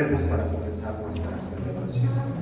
Para comenzar nuestra celebración.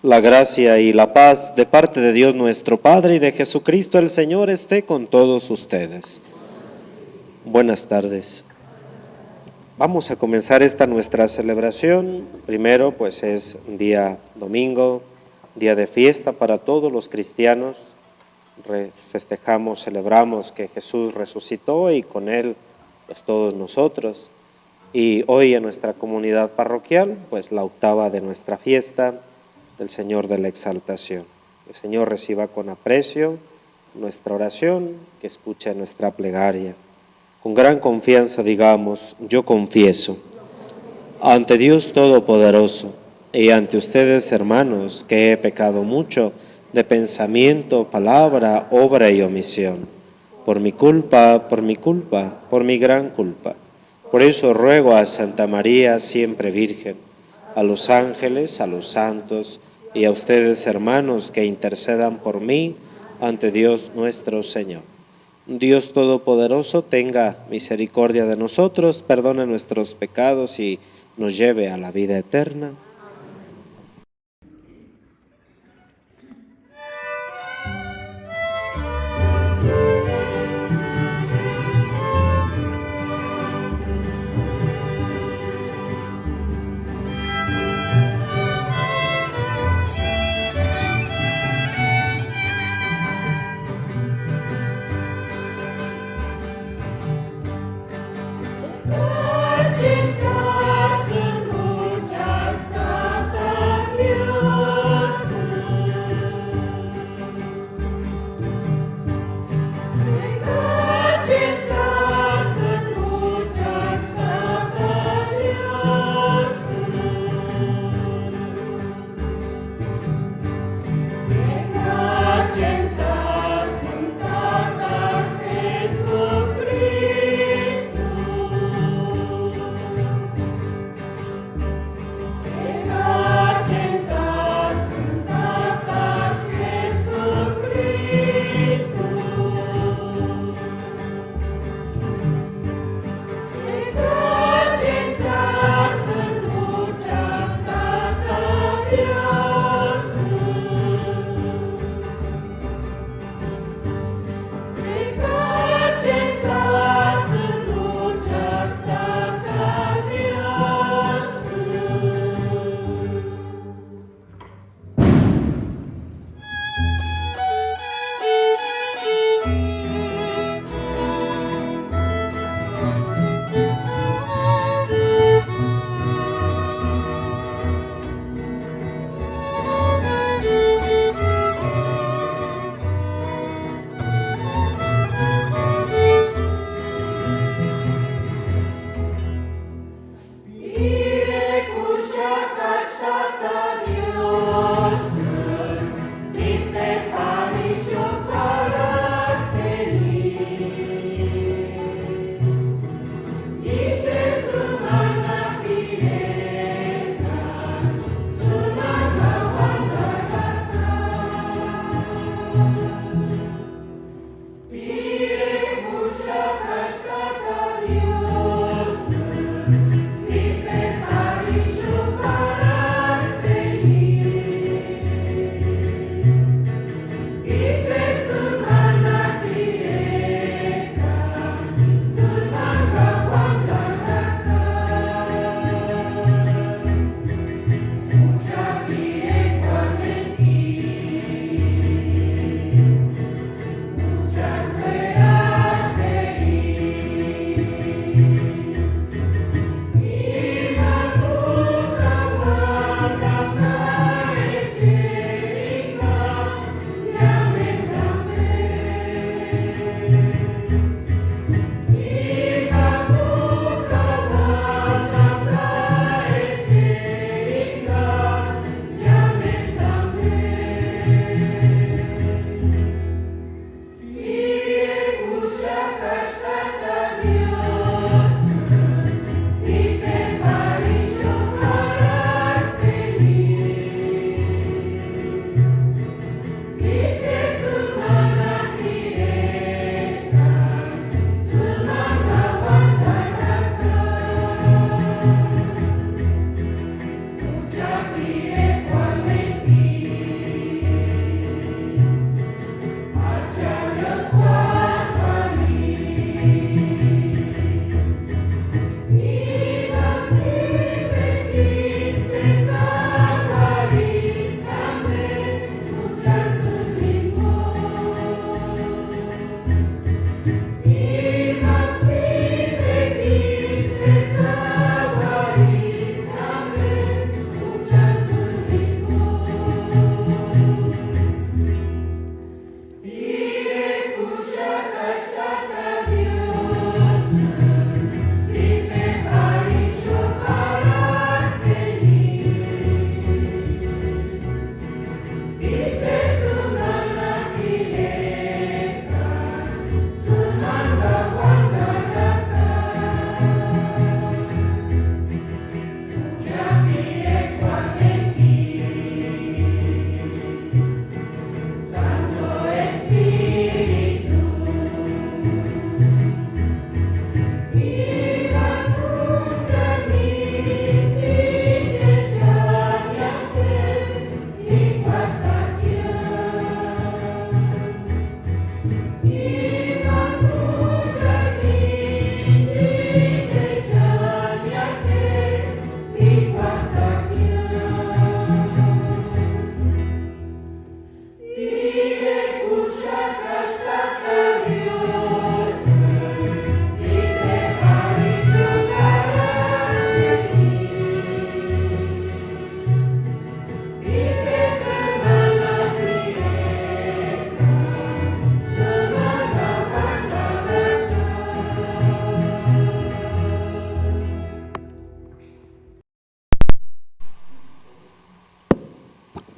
La gracia y la paz de parte de Dios nuestro Padre y de Jesucristo el Señor esté con todos ustedes. Buenas tardes. Vamos a comenzar esta nuestra celebración. Primero, pues es día domingo, día de fiesta para todos los cristianos. Festejamos, celebramos que Jesús resucitó y con Él, pues todos nosotros. Y hoy en nuestra comunidad parroquial, pues la octava de nuestra fiesta del Señor de la Exaltación. El Señor reciba con aprecio nuestra oración, que escuche nuestra plegaria. Con gran confianza digamos, yo confieso ante Dios Todopoderoso y ante ustedes, hermanos, que he pecado mucho de pensamiento, palabra, obra y omisión. por mi culpa, por mi gran culpa. Por eso ruego a Santa María, siempre Virgen, a los ángeles, a los santos y a ustedes, hermanos, que intercedan por mí ante Dios nuestro Señor. Dios Todopoderoso tenga misericordia de nosotros, perdone nuestros pecados y nos lleve a la vida eterna.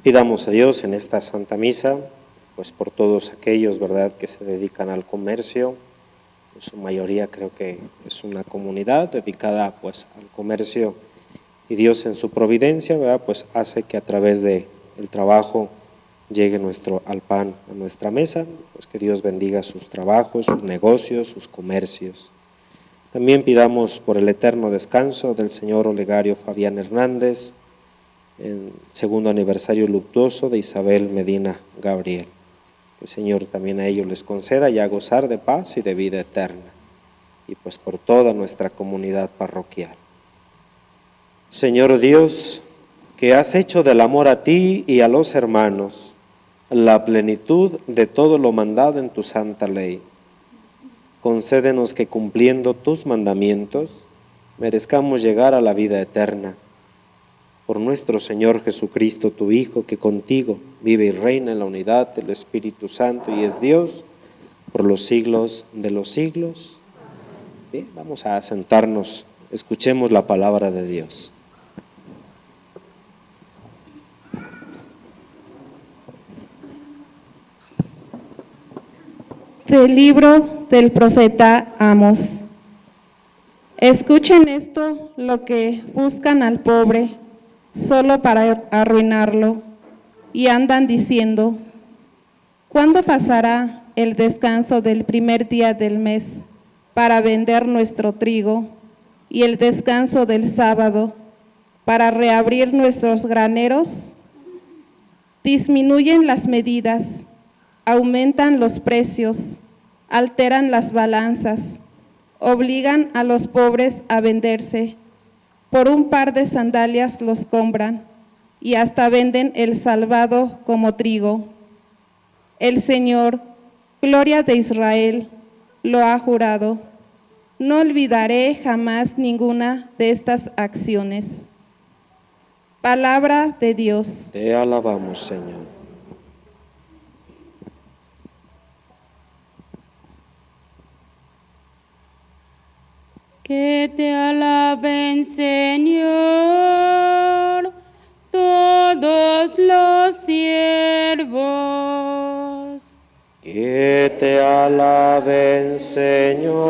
Pidamos a Dios en esta Santa Misa, pues por todos aquellos, ¿verdad?, que se dedican al comercio. En su mayoría creo que es una comunidad dedicada pues al comercio, y Dios en su providencia, ¿verdad?, pues hace que a través del trabajo llegue al pan a nuestra mesa, pues que Dios bendiga sus trabajos, sus negocios, sus comercios. También pidamos por el eterno descanso del señor Olegario Fabián Hernández, en segundo aniversario luctuoso de Isabel Medina Gabriel. Que el Señor también a ellos les conceda ya gozar de paz y de vida eterna, y pues por toda nuestra comunidad parroquial. Señor Dios, que has hecho del amor a ti y a los hermanos la plenitud de todo lo mandado en tu santa ley, concédenos que cumpliendo tus mandamientos merezcamos llegar a la vida eterna. Por nuestro Señor Jesucristo, tu Hijo, que contigo vive y reina en la unidad del Espíritu Santo y es Dios por los siglos de los siglos. Bien, vamos a sentarnos, escuchemos la palabra de Dios. Del libro del profeta Amos. Escuchen esto, lo que buscan al pobre solo para arruinarlo, y andan diciendo: ¿cuándo pasará el descanso del primer día del mes para vender nuestro trigo, y el descanso del sábado para reabrir nuestros graneros? Disminuyen las medidas, aumentan los precios, alteran las balanzas, obligan a los pobres a venderse. Por un par de sandalias los compran y hasta venden el salvado como trigo. El Señor, gloria de Israel, lo ha jurado: no olvidaré jamás ninguna de estas acciones. Palabra de Dios. Te alabamos, Señor. Que te alaben, Señor, todos los siervos. Que te alaben, Señor,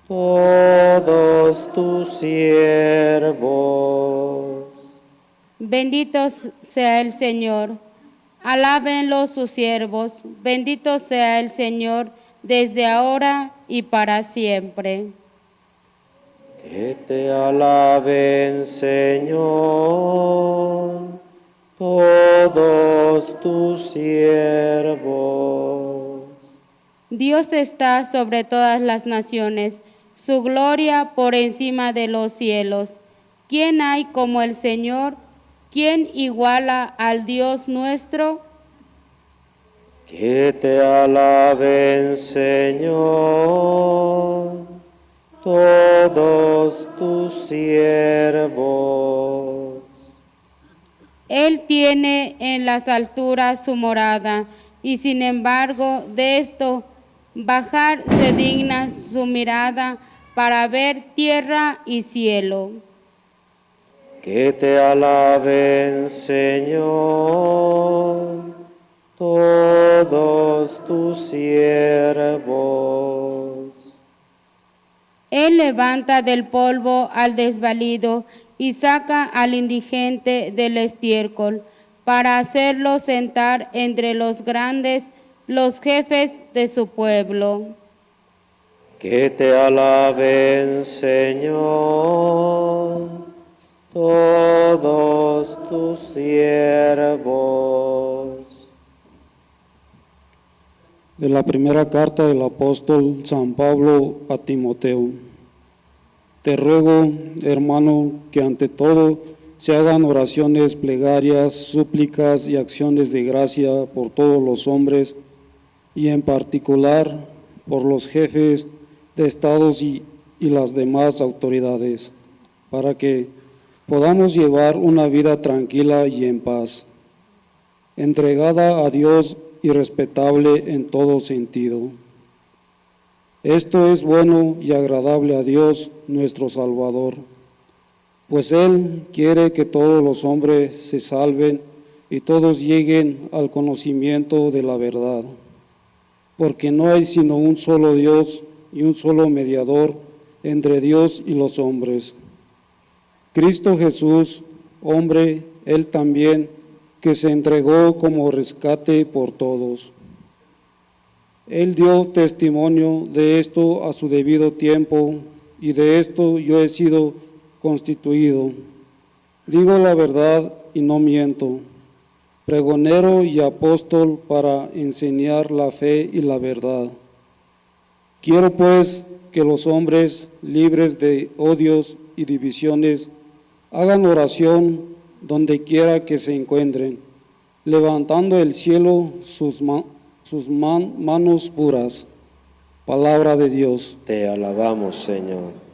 todos tus siervos. Bendito sea el Señor, alábenlo sus siervos, bendito sea el Señor desde ahora y para siempre. Que te alaben, Señor, todos tus siervos. Dios está sobre todas las naciones, su gloria por encima de los cielos. ¿Quién hay como el Señor? ¿Quién iguala al Dios nuestro? Que te alaben, Señor, todos tus siervos. Él tiene en las alturas su morada, y sin embargo de esto bajar se digna su mirada para ver tierra y cielo. Que te alaben, Señor, todos tus siervos. Él levanta del polvo al desvalido y saca al indigente del estiércol, para hacerlo sentar entre los grandes, los jefes de su pueblo. Que te alaben, Señor, todos tus siervos. De la primera carta del apóstol San Pablo a Timoteo. Te ruego, hermano, que ante todo se hagan oraciones, plegarias, súplicas y acciones de gracia por todos los hombres, y en particular por los jefes de estados y las demás autoridades, para que podamos llevar una vida tranquila y en paz, entregada a Dios y respetable en todo sentido. Esto es bueno y agradable a Dios nuestro Salvador, pues Él quiere que todos los hombres se salven y todos lleguen al conocimiento de la verdad, porque no hay sino un solo Dios y un solo mediador entre Dios y los hombres, Cristo Jesús, hombre, Él también, que se entregó como rescate por todos. Él dio testimonio de esto a su debido tiempo, y de esto yo he sido constituido. Digo la verdad y no miento, pregonero y apóstol para enseñar la fe y la verdad. Quiero pues que los hombres libres de odios y divisiones hagan oración donde quiera que se encuentren, levantando el cielo sus manos puras. Palabra de Dios. Te alabamos, Señor.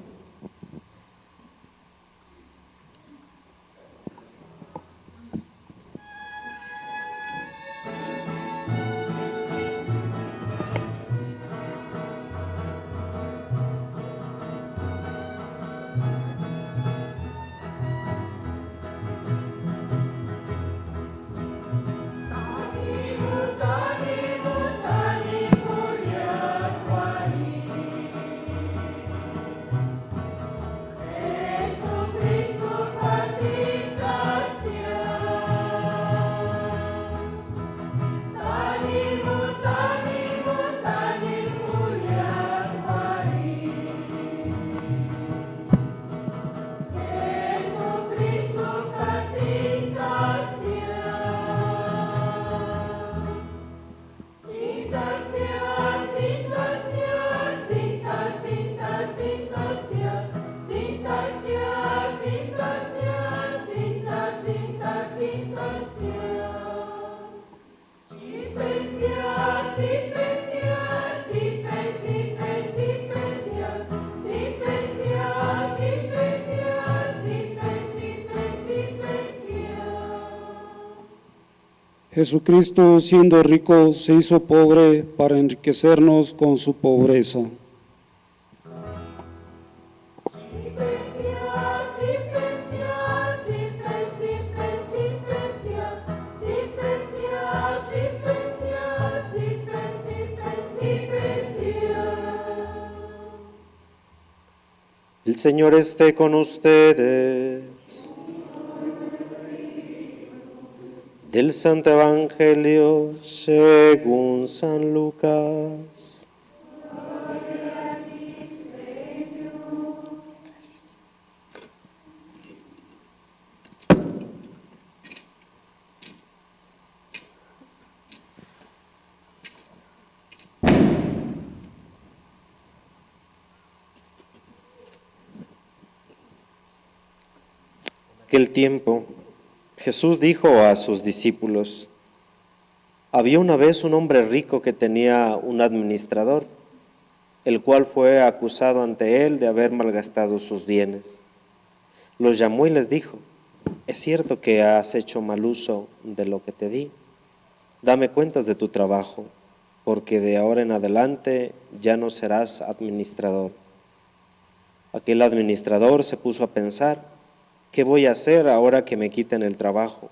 Jesucristo, siendo rico, se hizo pobre para enriquecernos con su pobreza. El Señor esté con ustedes. Del Santo Evangelio según San Lucas. Aquel tiempo, Jesús dijo a sus discípulos: había una vez un hombre rico que tenía un administrador, el cual fue acusado ante él de haber malgastado sus bienes. Los llamó y les dijo: es cierto que has hecho mal uso de lo que te di. Dame cuentas de tu trabajo, porque de ahora en adelante ya no serás administrador. Aquel administrador se puso a pensar: ¿qué voy a hacer ahora que me quiten el trabajo?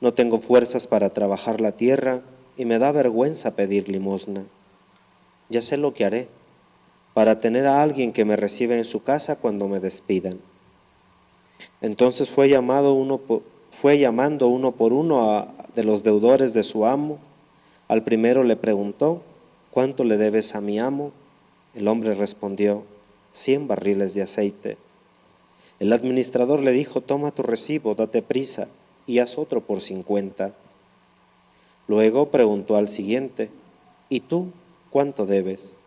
No tengo fuerzas para trabajar la tierra y me da vergüenza pedir limosna. Ya sé lo que haré para tener a alguien que me reciba en su casa cuando me despidan. Entonces fue llamando uno por uno de los deudores de su amo. Al primero le preguntó: ¿cuánto le debes a mi amo? El hombre respondió: 100 barriles de aceite. El administrador le dijo: toma tu recibo, date prisa y haz otro por 50. Luego preguntó al siguiente: ¿y tú cuánto debes?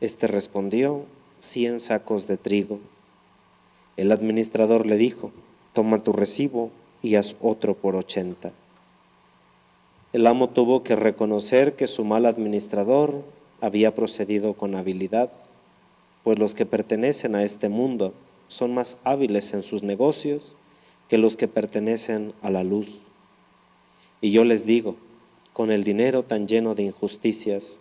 Este respondió: 100 sacos de trigo. El administrador le dijo: toma tu recibo y haz otro por 80. El amo tuvo que reconocer que su mal administrador había procedido con habilidad, pues los que pertenecen a este mundo son más hábiles en sus negocios que los que pertenecen a la luz. Y yo les digo, con el dinero tan lleno de injusticias,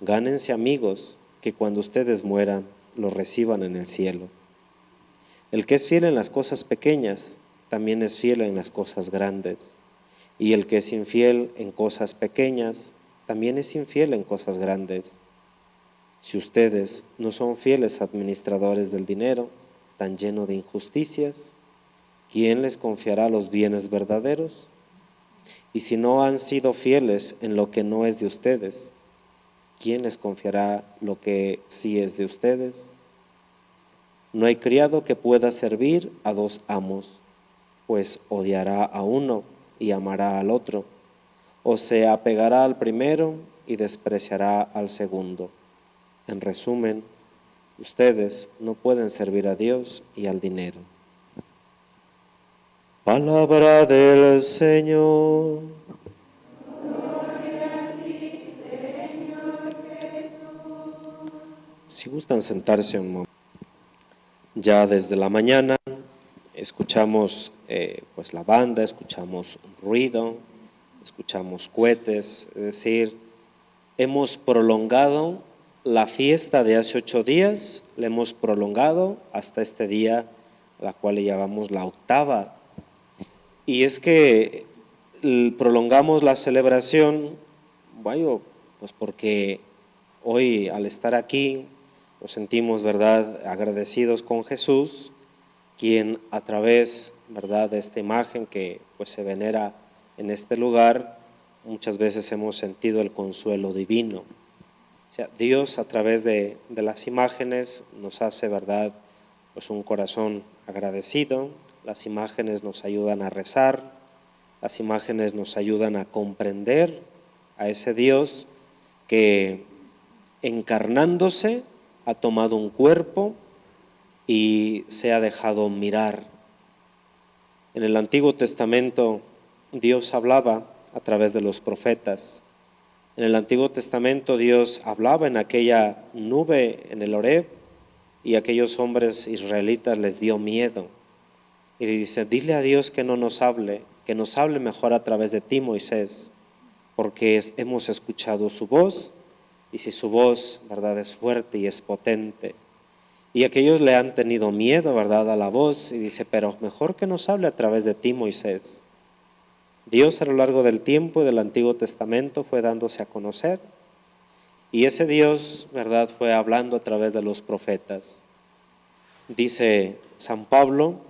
gánense amigos que cuando ustedes mueran los reciban en el cielo. El que es fiel en las cosas pequeñas, también es fiel en las cosas grandes. Y el que es infiel en cosas pequeñas, también es infiel en cosas grandes. Si ustedes no son fieles administradores del dinero, tan lleno de injusticias, ¿quién les confiará los bienes verdaderos? Y si no han sido fieles en lo que no es de ustedes, ¿quién les confiará lo que sí es de ustedes? No hay criado que pueda servir a dos amos, pues odiará a uno y amará al otro, o se apegará al primero y despreciará al segundo. En resumen, ustedes no pueden servir a Dios y al dinero. Palabra del Señor. Si gustan sentarse un momento. Ya desde la mañana escuchamos pues la banda, escuchamos ruido, escuchamos cohetes, es decir, hemos prolongado la fiesta de hace 8 días, la hemos prolongado hasta este día, la cual le llamamos la octava. Y es que prolongamos la celebración, bueno, pues porque hoy al estar aquí nos sentimos, ¿verdad?, agradecidos con Jesús, quien a través, ¿verdad?, de esta imagen que pues se venera en este lugar, muchas veces hemos sentido el consuelo divino. O sea, Dios a través de las imágenes nos hace, ¿verdad?, pues un corazón agradecido. Las imágenes nos ayudan a rezar, las imágenes nos ayudan a comprender a ese Dios que encarnándose ha tomado un cuerpo y se ha dejado mirar. En el Antiguo Testamento Dios hablaba a través de los profetas. En el Antiguo Testamento Dios hablaba en aquella nube en el Horeb y a aquellos hombres israelitas les dio miedo. Y le dice, dile a Dios que no nos hable, que nos hable mejor a través de ti, Moisés, porque hemos escuchado su voz, y si su voz, ¿verdad?, es fuerte y es potente. Y aquellos le han tenido miedo, ¿verdad?, a la voz, y dice, pero mejor que nos hable a través de ti, Moisés. Dios a lo largo del tiempo del Antiguo Testamento fue dándose a conocer, y ese Dios, ¿verdad?, fue hablando a través de los profetas. Dice San Pablo,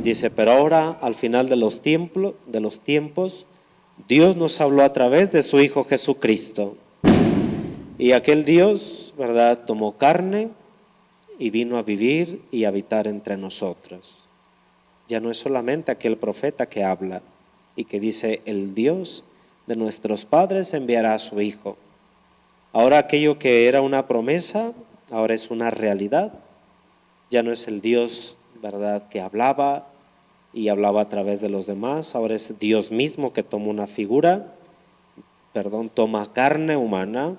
dice, pero ahora al final de los tiempos, Dios nos habló a través de su Hijo Jesucristo. Y aquel Dios, ¿verdad?, tomó carne y vino a vivir y habitar entre nosotros. Ya no es solamente aquel profeta que habla y que dice, el Dios de nuestros padres enviará a su Hijo. Ahora aquello que era una promesa, ahora es una realidad. Ya no es el Dios, ¿verdad?, que hablaba y hablaba a través de los demás, ahora es Dios mismo que toma una figura, toma carne humana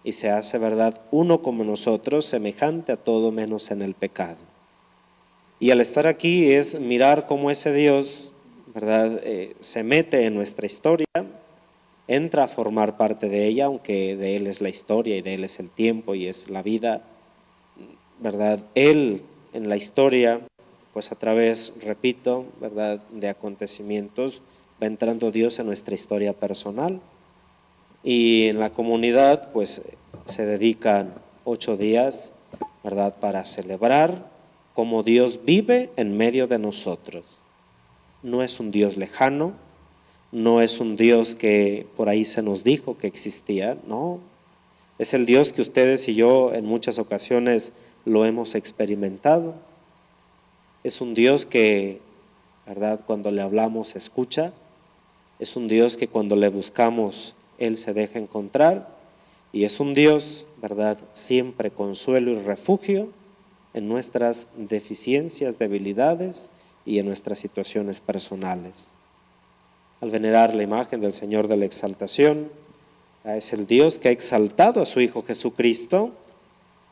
y se hace, ¿verdad?, uno como nosotros, semejante a todo menos en el pecado. Y al estar aquí es mirar cómo ese Dios, ¿verdad?, se mete en nuestra historia, entra a formar parte de ella, aunque de Él es la historia y de Él es el tiempo y es la vida, ¿verdad? Él en la historia, pues a través, repito, ¿verdad?, de acontecimientos, va entrando Dios en nuestra historia personal. Y en la comunidad, pues se dedican 8 días, ¿verdad?, para celebrar cómo Dios vive en medio de nosotros. No es un Dios lejano, no es un Dios que por ahí se nos dijo que existía, no. Es el Dios que ustedes y yo en muchas ocasiones lo hemos experimentado. Es un Dios que, ¿verdad?, cuando le hablamos escucha. Es un Dios que cuando le buscamos, Él se deja encontrar. Y es un Dios, ¿verdad?, siempre consuelo y refugio en nuestras deficiencias, debilidades y en nuestras situaciones personales. Al venerar la imagen del Señor de la Exaltación, es el Dios que ha exaltado a su Hijo Jesucristo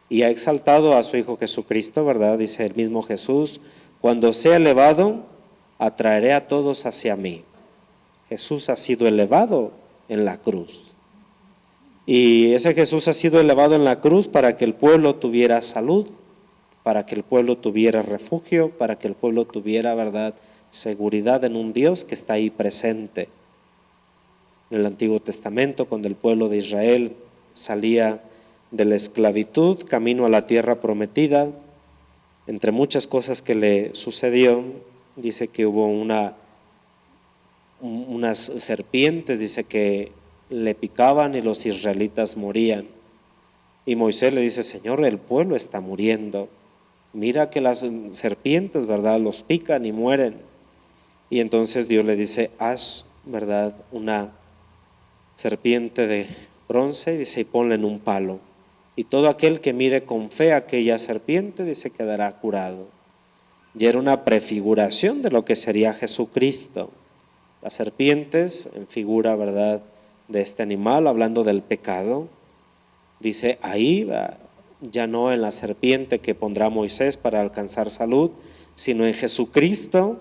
y ha exaltado a su Hijo Jesucristo, ¿verdad? Dice el mismo Jesús, cuando sea elevado, atraeré a todos hacia mí. Jesús ha sido elevado en la cruz. Y ese Jesús ha sido elevado en la cruz para que el pueblo tuviera salud, para que el pueblo tuviera refugio, para que el pueblo tuviera, ¿verdad?, seguridad en un Dios que está ahí presente. En el Antiguo Testamento, cuando el pueblo de Israel salía de la esclavitud, camino a la tierra prometida, entre muchas cosas que le sucedió, dice que hubo unas serpientes, dice que le picaban y los israelitas morían. Y Moisés le dice: Señor, el pueblo está muriendo. Mira que las serpientes, ¿verdad?, los pican y mueren. Y entonces Dios le dice: haz, ¿verdad?, una serpiente de bronce, y dice, y ponla en un palo. Y todo aquel que mire con fe a aquella serpiente, dice, quedará curado. Y era una prefiguración de lo que sería Jesucristo. Las serpientes en figura, ¿verdad?, de este animal, hablando del pecado. Dice, ahí ya no en la serpiente que pondrá Moisés para alcanzar salud, sino en Jesucristo,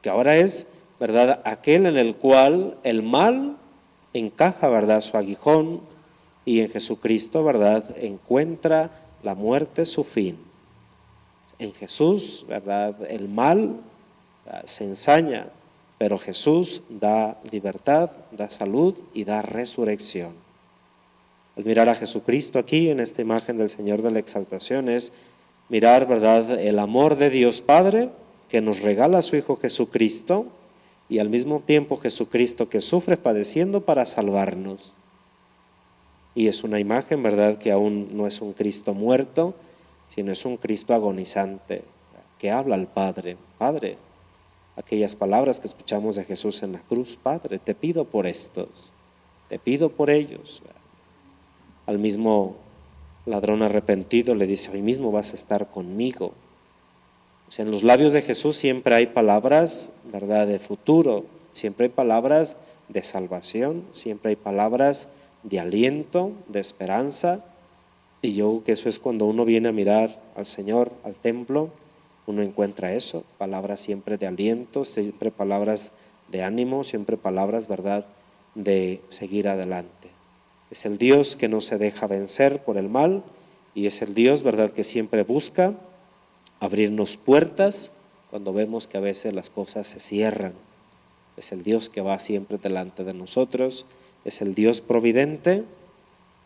que ahora es, ¿verdad?, aquel en el cual el mal encaja, ¿verdad?, su aguijón, y en Jesucristo, ¿verdad?, encuentra la muerte su fin. En Jesús, ¿verdad?, el mal se ensaña, pero Jesús da libertad, da salud y da resurrección. Al mirar a Jesucristo aquí en esta imagen del Señor de la Exaltación es mirar, ¿verdad?, el amor de Dios Padre que nos regala a su Hijo Jesucristo, y al mismo tiempo Jesucristo que sufre padeciendo para salvarnos. Y es una imagen, ¿verdad?, que aún no es un Cristo muerto, sino es un Cristo agonizante, que habla al Padre. Padre, aquellas palabras que escuchamos de Jesús en la cruz: Padre, te pido por estos, te pido por ellos. Al mismo ladrón arrepentido le dice: hoy mismo vas a estar conmigo. O sea, en los labios de Jesús siempre hay palabras, ¿verdad?, de futuro, siempre hay palabras de salvación, siempre hay palabras de aliento, de esperanza. Y yo creo que eso es cuando uno viene a mirar al Señor, al templo, uno encuentra eso, palabras siempre de aliento, siempre palabras de ánimo, siempre palabras, ¿verdad?, de seguir adelante. Es el Dios que no se deja vencer por el mal, y es el Dios, ¿verdad?, que siempre busca abrirnos puertas cuando vemos que a veces las cosas se cierran. Es el Dios que va siempre delante de nosotros, es el Dios providente,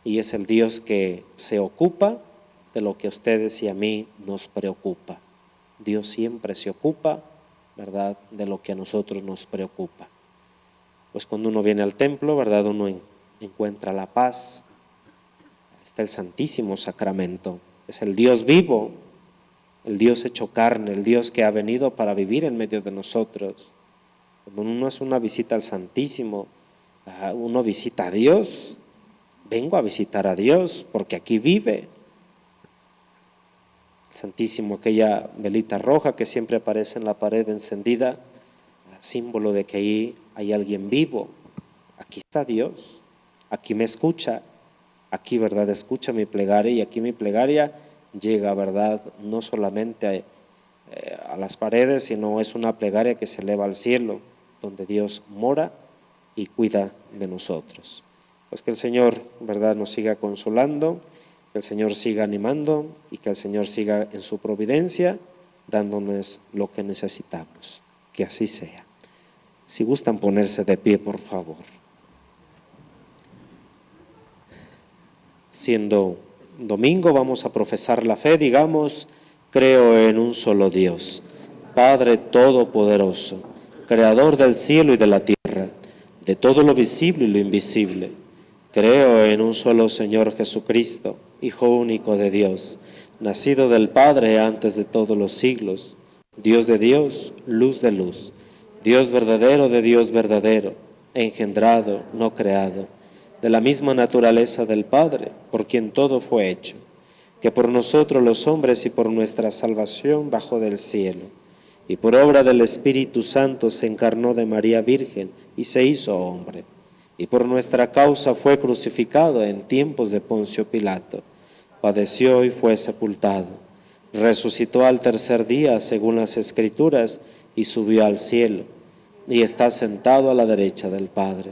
y es el Dios que se ocupa de lo que a ustedes y a mí nos preocupa. Dios siempre se ocupa, ¿verdad?, de lo que a nosotros nos preocupa. Pues cuando uno viene al templo, ¿verdad?, uno encuentra la paz. Está el Santísimo Sacramento. Es el Dios vivo, el Dios hecho carne, el Dios que ha venido para vivir en medio de nosotros. Cuando uno hace una visita al Santísimo, uno visita a Dios. Vengo a visitar a Dios porque aquí vive. El Santísimo, aquella velita roja que siempre aparece en la pared encendida, símbolo de que ahí hay alguien vivo. Aquí está Dios, aquí me escucha, aquí, ¿verdad?, escucha mi plegaria, y aquí mi plegaria llega, ¿verdad?, no solamente a las paredes, sino es una plegaria que se eleva al cielo, donde Dios mora y cuida de nosotros. Pues que el Señor, ¿verdad?, nos siga consolando, que el Señor siga animando y que el Señor siga en su providencia dándonos lo que necesitamos. Que así sea. Si gustan ponerse de pie, por favor. Siendo domingo, vamos a profesar la fe. Digamos: creo en un solo Dios, Padre Todopoderoso, Creador del cielo y de la tierra, de todo lo visible y lo invisible. Creo en un solo Señor Jesucristo, Hijo único de Dios, nacido del Padre antes de todos los siglos, Dios de Dios, luz de luz, Dios verdadero de Dios verdadero, engendrado, no creado, de la misma naturaleza del Padre, por quien todo fue hecho, que por nosotros los hombres y por nuestra salvación bajó del cielo, y por obra del Espíritu Santo se encarnó de María Virgen y se hizo hombre, y por nuestra causa fue crucificado en tiempos de Poncio Pilato, padeció y fue sepultado, resucitó al tercer día según las Escrituras y subió al cielo, y está sentado a la derecha del Padre.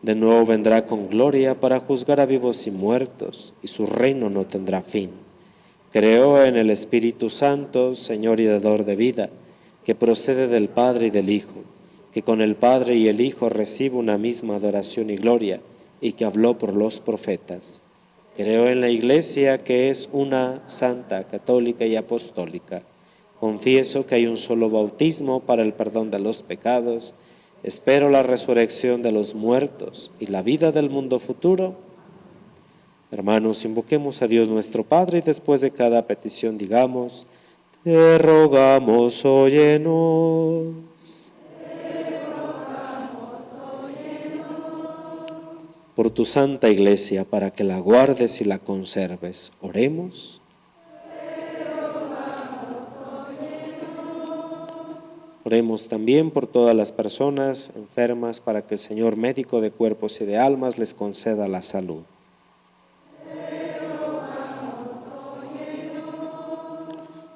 De nuevo vendrá con gloria para juzgar a vivos y muertos, y su reino no tendrá fin. Creo en el Espíritu Santo, Señor y dador de vida, que procede del Padre y del Hijo, que con el Padre y el Hijo recibe una misma adoración y gloria, y que habló por los profetas. Creo en la Iglesia, que es una, santa, católica y apostólica. Confieso que hay un solo bautismo para el perdón de los pecados. Espero la resurrección de los muertos y la vida del mundo futuro. Hermanos, invoquemos a Dios nuestro Padre y después de cada petición digamos: te rogamos, óyenos. Por tu santa Iglesia, para que la guardes y la conserves, oremos. Oremos también por todas las personas enfermas, para que el Señor, médico de cuerpos y de almas, les conceda la salud.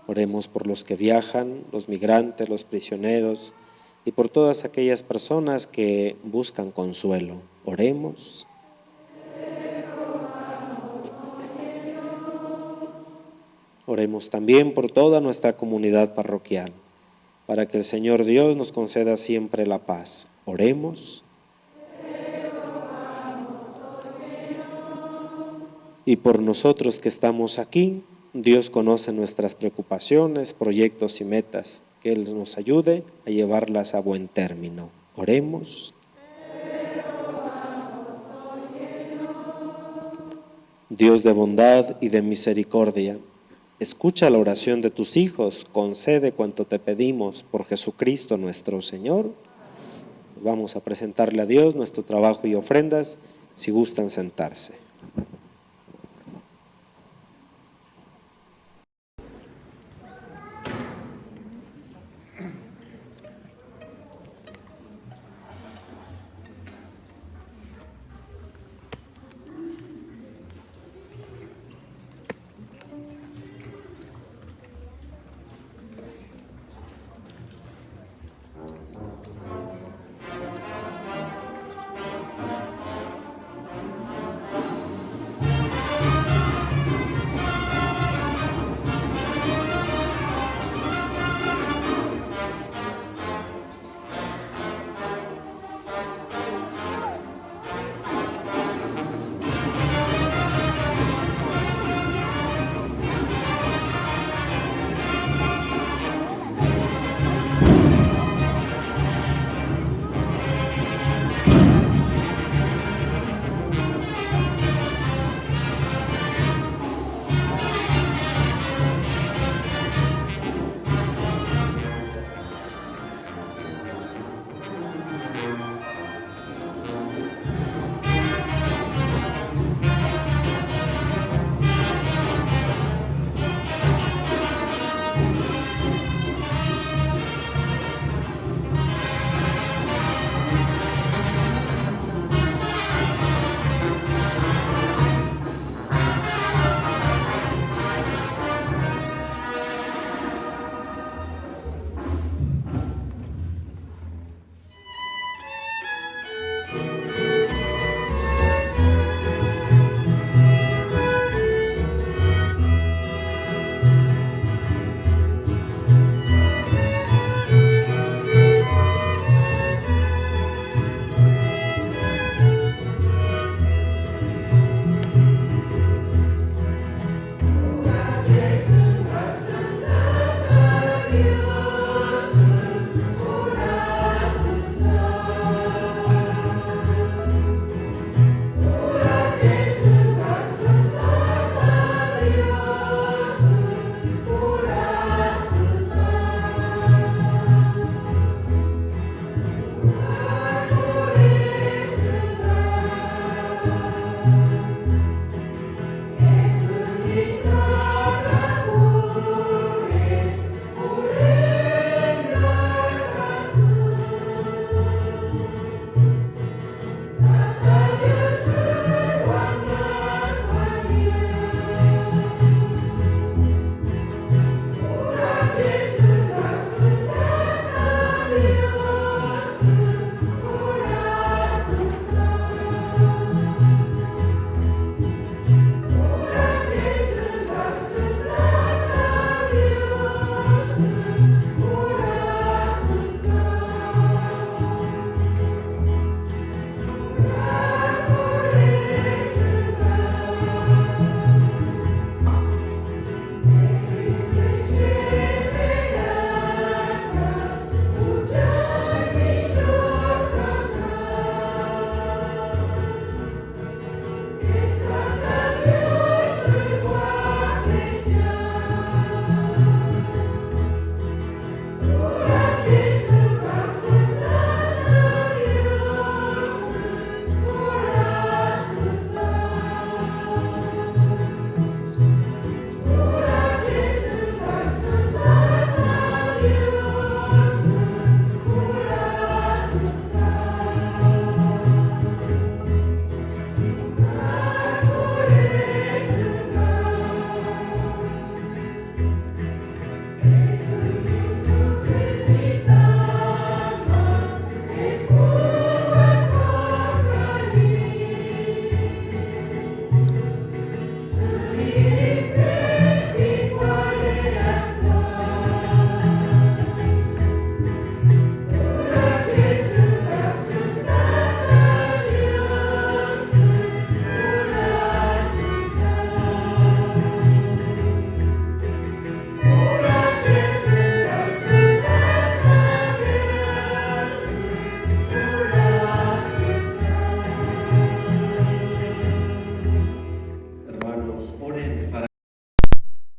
Oremos por los que viajan, los migrantes, los prisioneros y por todas aquellas personas que buscan consuelo. Oremos. Oremos también por toda nuestra comunidad parroquial, para que el Señor Dios nos conceda siempre la paz. Oremos. Y por nosotros que estamos aquí, Dios conoce nuestras preocupaciones, proyectos y metas. Que Él nos ayude a llevarlas a buen término. Oremos. Dios de bondad y de misericordia, escucha la oración de tus hijos, concede cuanto te pedimos por Jesucristo nuestro Señor. Vamos a presentarle a Dios nuestro trabajo y ofrendas, si gustan sentarse.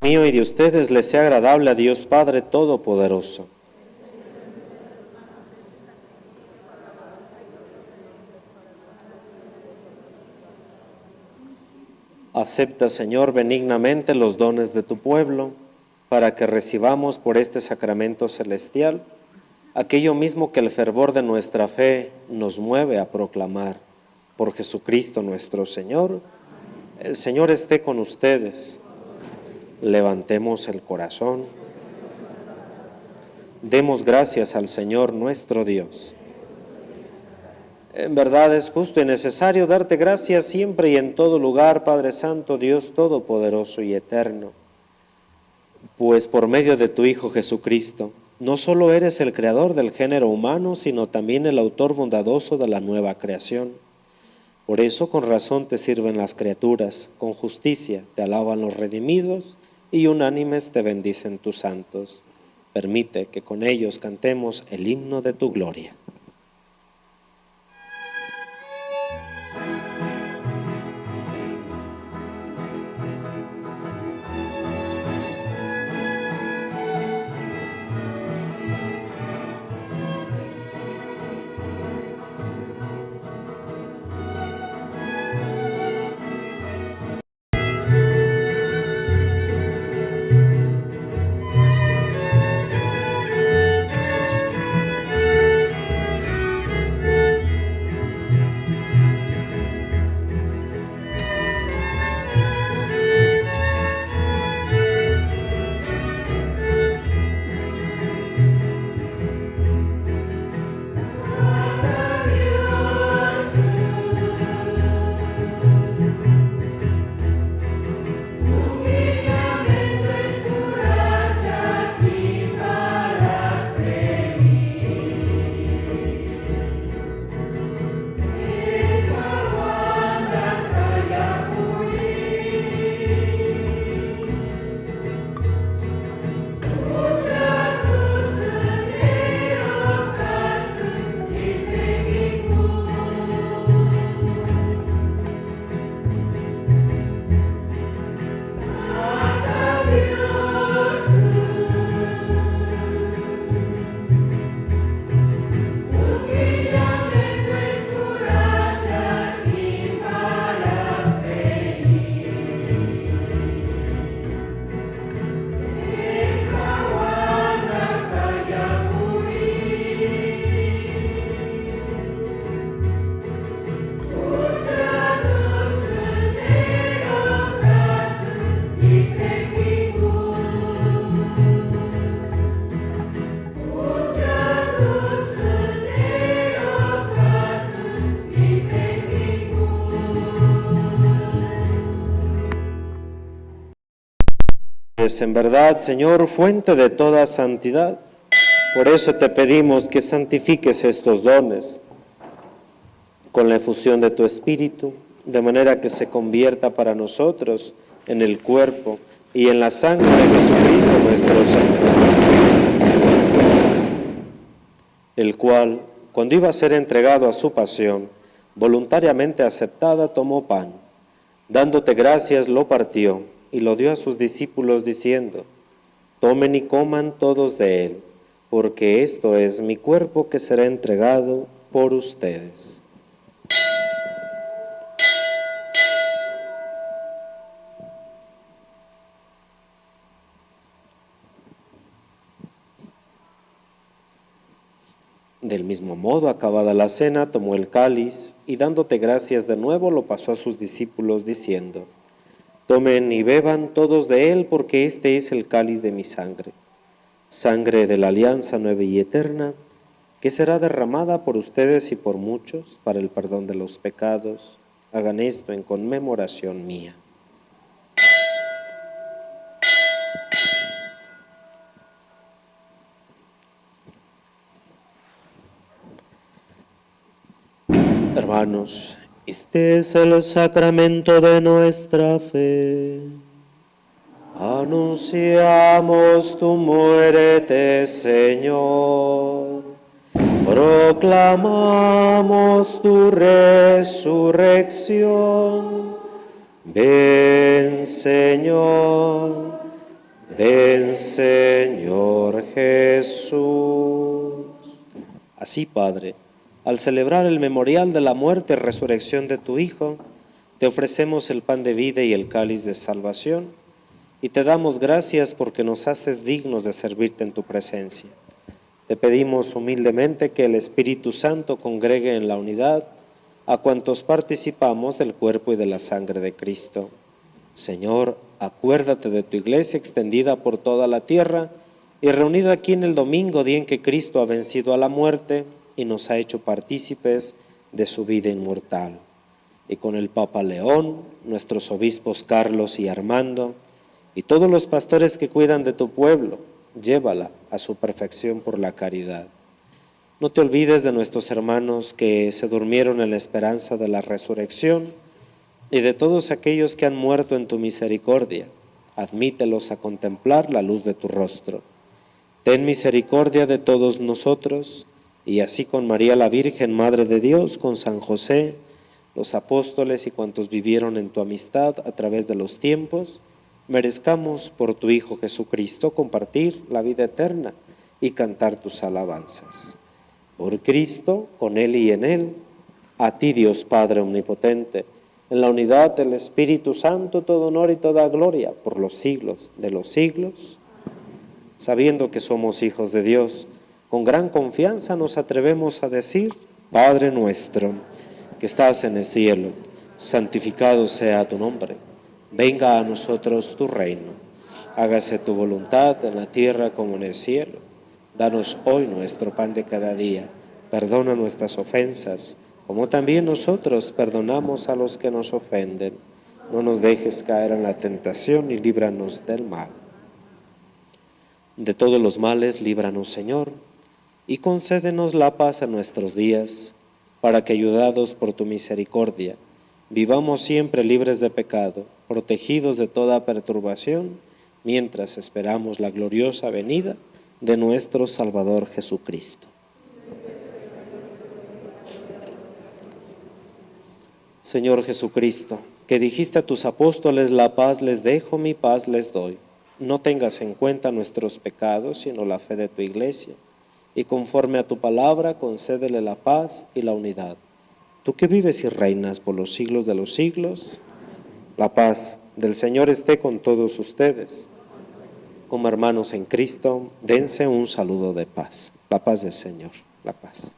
mío y de ustedes les sea agradable a Dios Padre Todopoderoso. Acepta, Señor, benignamente los dones de tu pueblo, para que recibamos por este sacramento celestial aquello mismo que el fervor de nuestra fe nos mueve a proclamar. Por Jesucristo nuestro Señor. El Señor esté con ustedes. Levantemos el corazón. Demos gracias al Señor nuestro Dios. En verdad es justo y necesario darte gracias siempre y en todo lugar, Padre Santo, Dios Todopoderoso y Eterno, pues por medio de tu Hijo Jesucristo, no solo eres el creador del género humano, sino también el autor bondadoso de la nueva creación. Por eso con razón te sirven las criaturas, con justicia te alaban los redimidos y unánimes te bendicen tus santos. Permite que con ellos cantemos el himno de tu gloria. Pues en verdad, Señor, fuente de toda santidad, por eso te pedimos que santifiques estos dones con la efusión de tu Espíritu, de manera que se convierta para nosotros en el cuerpo y en la sangre de Jesucristo nuestro Señor, el cual, cuando iba a ser entregado a su pasión, voluntariamente aceptada, tomó pan, dándote gracias, lo partió y lo dio a sus discípulos diciendo: tomen y coman todos de él, porque esto es mi cuerpo que será entregado por ustedes. Del mismo modo, acabada la cena, tomó el cáliz y dándote gracias de nuevo, lo pasó a sus discípulos diciendo: tomen y beban todos de él, porque este es el cáliz de mi sangre, sangre de la alianza nueva y eterna, que será derramada por ustedes y por muchos para el perdón de los pecados. Hagan esto en conmemoración mía. Hermanos, este es el sacramento de nuestra fe. Anunciamos tu muerte, Señor. Proclamamos tu resurrección. Ven, Señor. Ven, Señor Jesús. Así, Padre, al celebrar el memorial de la muerte y resurrección de tu Hijo, te ofrecemos el pan de vida y el cáliz de salvación, y te damos gracias porque nos haces dignos de servirte en tu presencia. Te pedimos humildemente que el Espíritu Santo congregue en la unidad a cuantos participamos del cuerpo y de la sangre de Cristo. Señor, acuérdate de tu iglesia extendida por toda la tierra y reunida aquí en el domingo, día en que Cristo ha vencido a la muerte y nos ha hecho partícipes de su vida inmortal. Y con el Papa León, nuestros obispos Carlos y Armando, y todos los pastores que cuidan de tu pueblo, llévala a su perfección por la caridad. No te olvides de nuestros hermanos que se durmieron en la esperanza de la resurrección y de todos aquellos que han muerto en tu misericordia. Admítelos a contemplar la luz de tu rostro. Ten misericordia de todos nosotros, y así con María la Virgen, Madre de Dios, con San José, los apóstoles y cuantos vivieron en tu amistad a través de los tiempos, merezcamos por tu Hijo Jesucristo compartir la vida eterna y cantar tus alabanzas. Por Cristo, con Él y en Él, a ti Dios Padre Omnipotente, en la unidad del Espíritu Santo, todo honor y toda gloria por los siglos de los siglos. Sabiendo que somos hijos de Dios, con gran confianza nos atrevemos a decir: Padre nuestro, que estás en el cielo, santificado sea tu nombre. Venga a nosotros tu reino. Hágase tu voluntad en la tierra como en el cielo. Danos hoy nuestro pan de cada día. Perdona nuestras ofensas, como también nosotros perdonamos a los que nos ofenden. No nos dejes caer en la tentación y líbranos del mal. De todos los males, líbranos, Señor, y concédenos la paz en nuestros días, para que, ayudados por tu misericordia, vivamos siempre libres de pecado, protegidos de toda perturbación, mientras esperamos la gloriosa venida de nuestro Salvador Jesucristo. Señor Jesucristo, que dijiste a tus apóstoles: la paz les dejo, mi paz les doy. No tengas en cuenta nuestros pecados, sino la fe de tu iglesia, y conforme a tu palabra, concédele la paz y la unidad. Tú que vives y reinas por los siglos de los siglos, la paz del Señor esté con todos ustedes. Como hermanos en Cristo, dense un saludo de paz. La paz del Señor, la paz.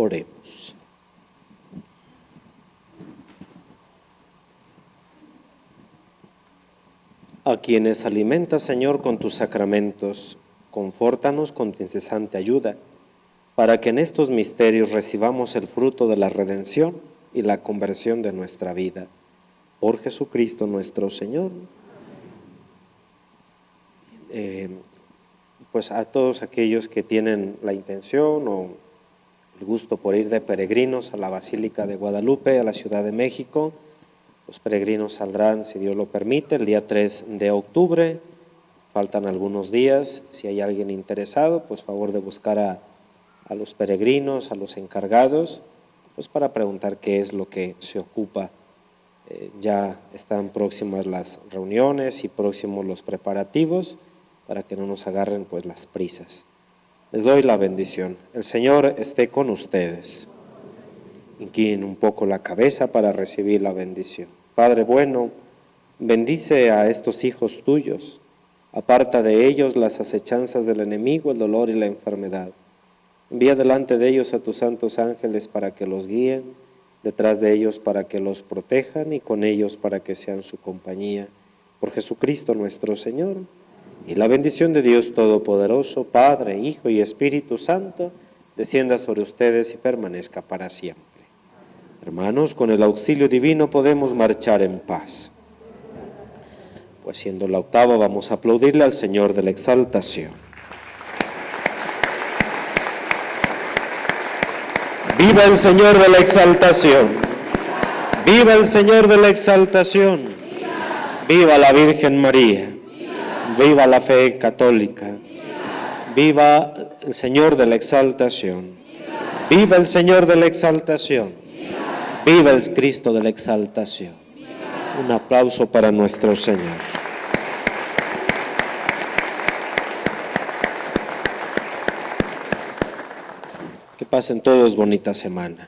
Oremos. A quienes alimentas, Señor, con tus sacramentos, confórtanos con tu incesante ayuda, para que en estos misterios recibamos el fruto de la redención y la conversión de nuestra vida. Por Jesucristo nuestro Señor. Pues a todos aquellos que tienen la intención o el gusto por ir de peregrinos a la Basílica de Guadalupe, a la Ciudad de México, los peregrinos saldrán, si Dios lo permite, el día 3 de octubre. Faltan algunos días. Si hay alguien interesado, pues favor de buscar a los peregrinos, a los encargados, pues para preguntar qué es lo que se ocupa. Ya están próximas las reuniones y próximos los preparativos para que no nos agarren pues las prisas. Les doy la bendición. El Señor esté con ustedes. Inclinen un poco la cabeza para recibir la bendición. Padre bueno, bendice a estos hijos tuyos. Aparta de ellos las acechanzas del enemigo, el dolor y la enfermedad. Envía delante de ellos a tus santos ángeles para que los guíen, detrás de ellos para que los protejan y con ellos para que sean su compañía. Por Jesucristo nuestro Señor. Y la bendición de Dios Todopoderoso, Padre, Hijo y Espíritu Santo, descienda sobre ustedes y permanezca para siempre. Hermanos, con el auxilio divino podemos marchar en paz. Pues siendo la octava, vamos a aplaudirle al Señor de la exaltación. ¡Viva el Señor de la exaltación! ¡Viva el Señor de la exaltación! ¡Viva la Virgen María! ¡Viva la fe católica! ¡Viva el Señor de la exaltación! ¡Viva el Señor de la exaltación! ¡Viva el Cristo de la exaltación! Un aplauso para nuestro Señor. Que pasen todos bonita semana.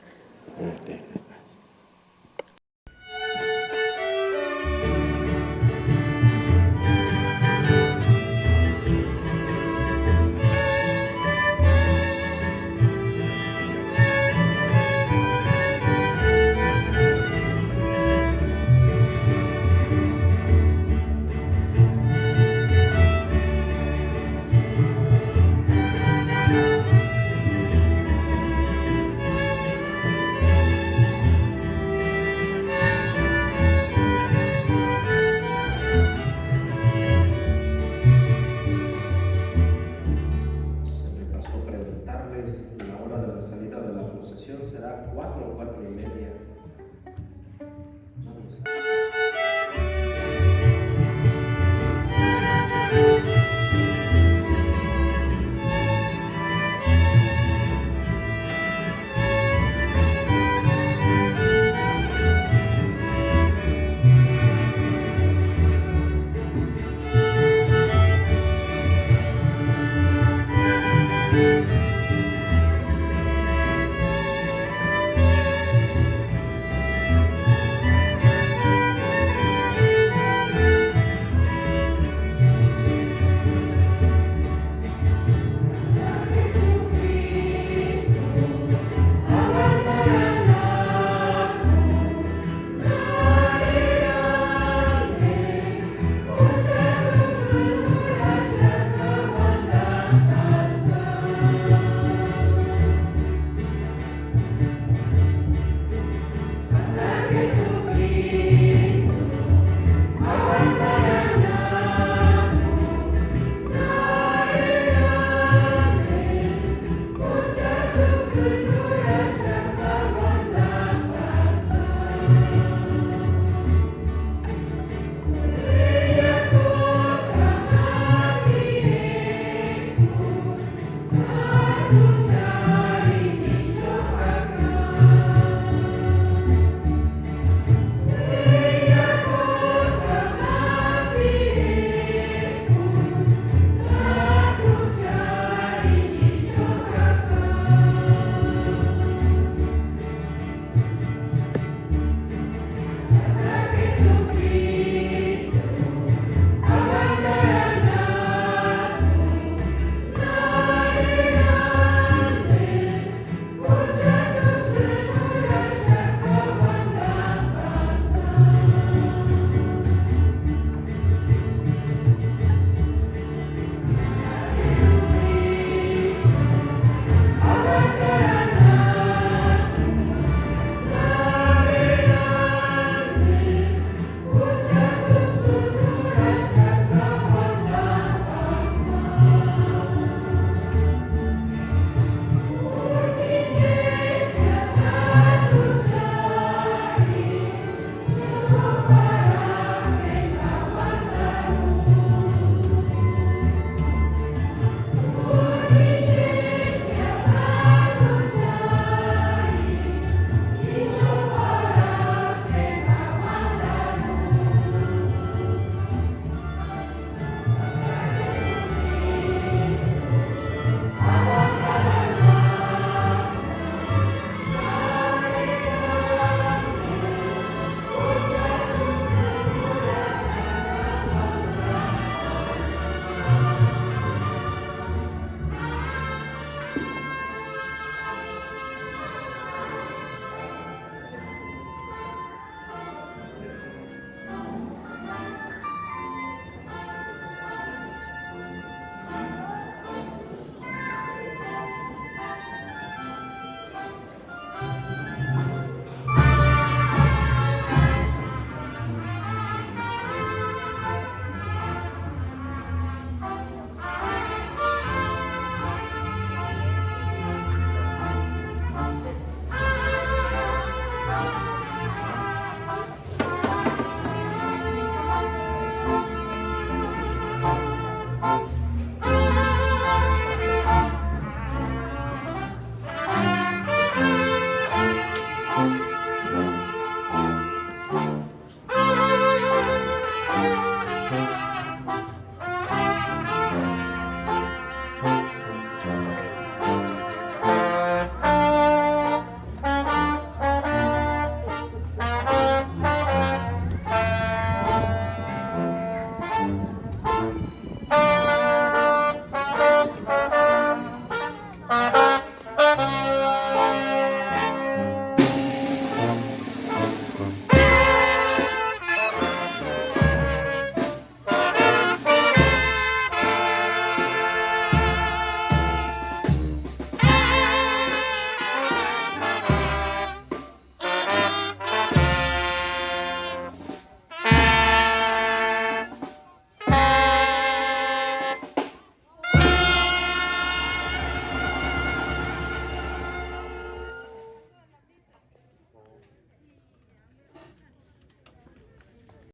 La hora de la salida de la procesión será 4 o 4:30.